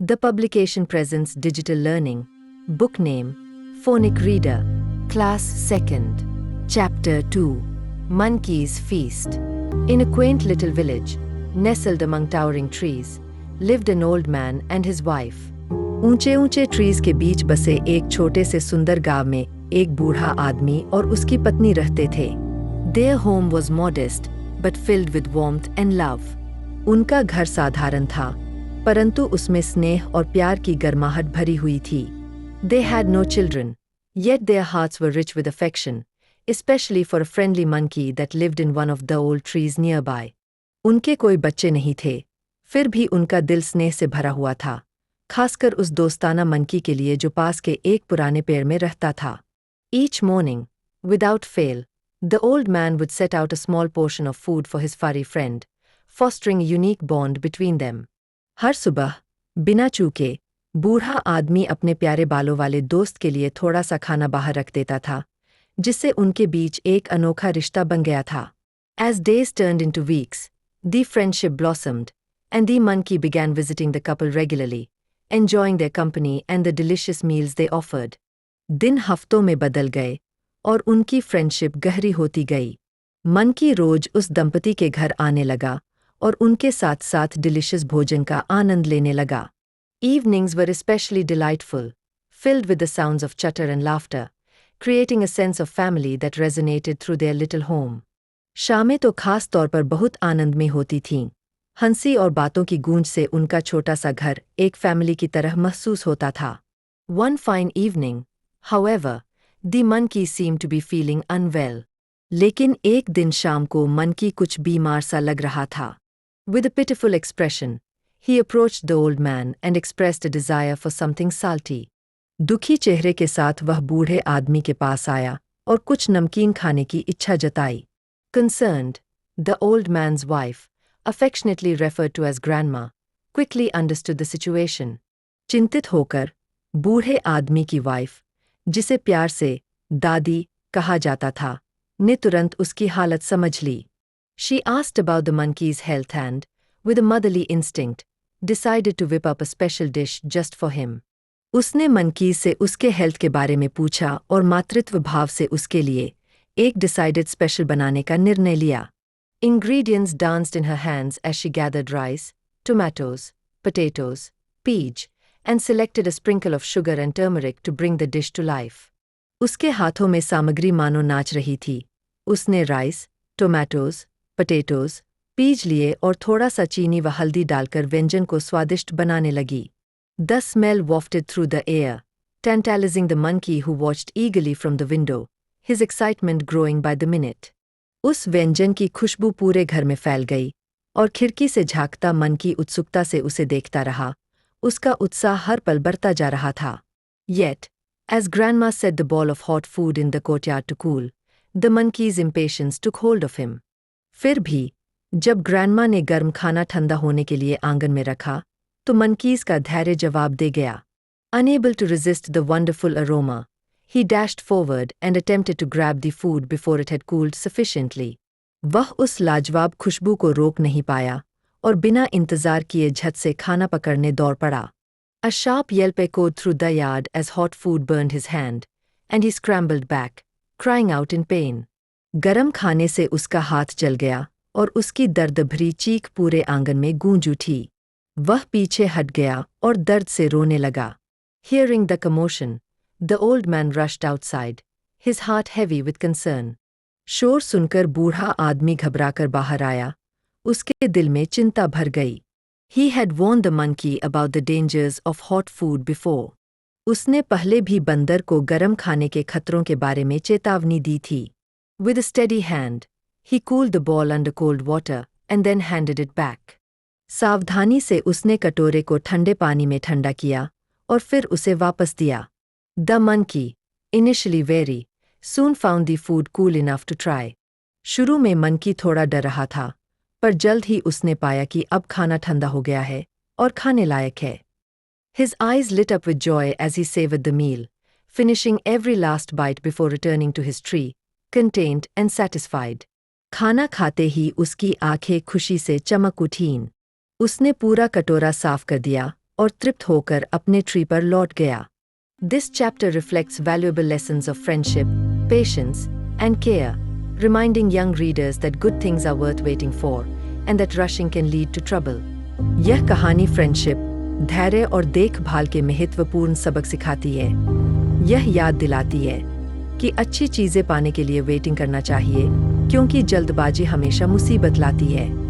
The publication presents digital learning. Book name, Phonic Reader. Class 2nd. Chapter 2. Monkey's Feast. In a quaint little village, nestled among towering trees, lived an old man and his wife. ऊंचे ऊंचे trees के बीच बसे एक छोटे से सुंदर गांव में एक बूढ़ा आदमी और उसकी पत्नी रहते थे. Their home was modest, but filled with warmth and love. उनका घर साधारण था, परंतु उसमें स्नेह और प्यार की गर्माहट भरी हुई थी. They had no children, yet their hearts were rich with affection, especially for a friendly monkey that lived in one of the old trees nearby. उनके कोई बच्चे नहीं थे, फिर भी उनका दिल स्नेह से भरा हुआ था, खासकर उस दोस्ताना मंकी के लिए जो पास के एक पुराने पेड़ में रहता था. Each morning, without fail, the old man would set out a small portion of food for his furry friend, fostering a unique bond between them. हर सुबह, बिना चूके, बूढ़ा आदमी अपने प्यारे बालों वाले दोस्त के लिए थोड़ा सा खाना बाहर रख देता था, जिससे उनके बीच एक अनोखा रिश्ता बन गया था. As days turned into weeks, the friendship blossomed, and the monkey began visiting the couple regularly, enjoying their company and the delicious meals they offered. दिन हफ्तों में बदल गए, और उनकी फ्रेंडशिप गहरी होती गई. मंकी रोज उस दंपति के घर आने लगा, और उनके साथ साथ डिलिशियस भोजन का आनंद लेने लगा. Evenings were especially delightful, filled with the sounds of chatter and laughter, creating a sense of family that resonated through their little home. शामें तो खास तौर पर बहुत आनंदमय होती थीं. हंसी और बातों की गूंज से उनका छोटा सा घर एक फैमिली की तरह महसूस होता था. One fine evening, however, the monkey seemed to be feeling unwell. लेकिन एक दिन शाम को मंकी कुछ बीमार सा लग रहा था. With a pitiful expression, he approached the old man and expressed a desire for something salty. दुखी चेहरे के साथ वह बूढ़े आदमी के पास आया और कुछ नमकीन खाने की इच्छा जताई. Concerned, the old man's wife, affectionately referred to as grandma, quickly understood the situation. चिंतित होकर, बूढ़े आदमी की वाइफ, जिसे प्यार से दादी कहा जाता था, ने तुरंत उसकी हालत समझ ली. She asked about the monkey's health and, with a motherly instinct, decided to whip up a special dish just for him. उसने मंकी से उसके हेल्थ के बारे में पूछा और मातृत्व भाव से उसके लिए एक डिसाइडेड स्पेशल बनाने का निर्णय लिया. Ingredients danced in her hands as she gathered rice, tomatoes, potatoes, peach, and selected a sprinkle of sugar and turmeric to bring the dish to life. उसके हाथों में सामग्री मानो नाच रही थी. उसने राइस, टोमेटोज, पटेटोज, पीज लिए और थोड़ा सा चीनी व हल्दी डालकर व्यंजन को स्वादिष्ट बनाने लगी. The smell wafted through the air, tantalizing the monkey who watched eagerly from the window, his excitement growing by the minute. उस व्यंजन की खुशबू पूरे घर में फैल गई, और खिड़की से झांकता मंकी उत्सुकता से उसे देखता रहा. उसका उत्साह हर पल बढ़ता जा रहा था. Yet, as grandma set the ball of hot food in the courtyard to cool, the monkey's impatience took hold of him. फिर भी, जब ग्रैंडमा ने गर्म खाना ठंडा होने के लिए आंगन में रखा, तो मंकीज का धैर्य जवाब दे गया. Unable to resist the wonderful aroma, he dashed forward and attempted to grab the food before it had cooled sufficiently. वह उस लाजवाब खुशबू को रोक नहीं पाया, और बिना इंतजार किए झट से खाना पकड़ने दौड़ पड़ा. A sharp yelp echoed through the yard as hot food burned his hand, and he scrambled back, crying out in pain. गरम खाने से उसका हाथ जल गया, और उसकी दर्द भरी चीख पूरे आंगन में गूंज उठी. वह पीछे हट गया और दर्द से रोने लगा. Hearing the commotion, the old man rushed outside, his heart heavy with concern. शोर सुनकर बूढ़ा आदमी घबराकर बाहर आया. उसके दिल में चिंता भर गई. He had warned the monkey about the dangers of hot food before. उसने पहले भी बंदर को गरम खाने के खतरों के बारे में चेतावनी दी थी. With a steady hand, he cooled the ball under cold water and then handed it back. सावधानी से उसने कटोरे को ठंडे पानी में ठंडा किया और फिर उसे वापस दिया. The monkey, initially wary, soon found the food cool enough to try. शुरू में मंकी थोड़ा डर रहा था, पर जल्द ही उसने पाया कि अब खाना ठंडा हो गया है और खाने लायक है. His eyes lit up with joy as he savored the meal, finishing every last bite before returning to his tree, content and satisfied. खाना खाते ही उसकी आंखें खुशी से चमक उठीं. उसने पूरा कटोरा साफ कर दिया और तृप्त होकर अपने ट्री पर लौट गया। This chapter reflects valuable lessons of friendship, patience, and care, reminding young readers that good things are worth waiting for and that rushing can lead to trouble. यह कहानी फ्रेंडशिप, धैर्य और देखभाल के महत्वपूर्ण सबक सिखाती है। यह याद दिलाती है कि अच्छी चीजें पाने के लिए वेटिंग करना चाहिए, क्योंकि जल्दबाजी हमेशा मुसीबत लाती है।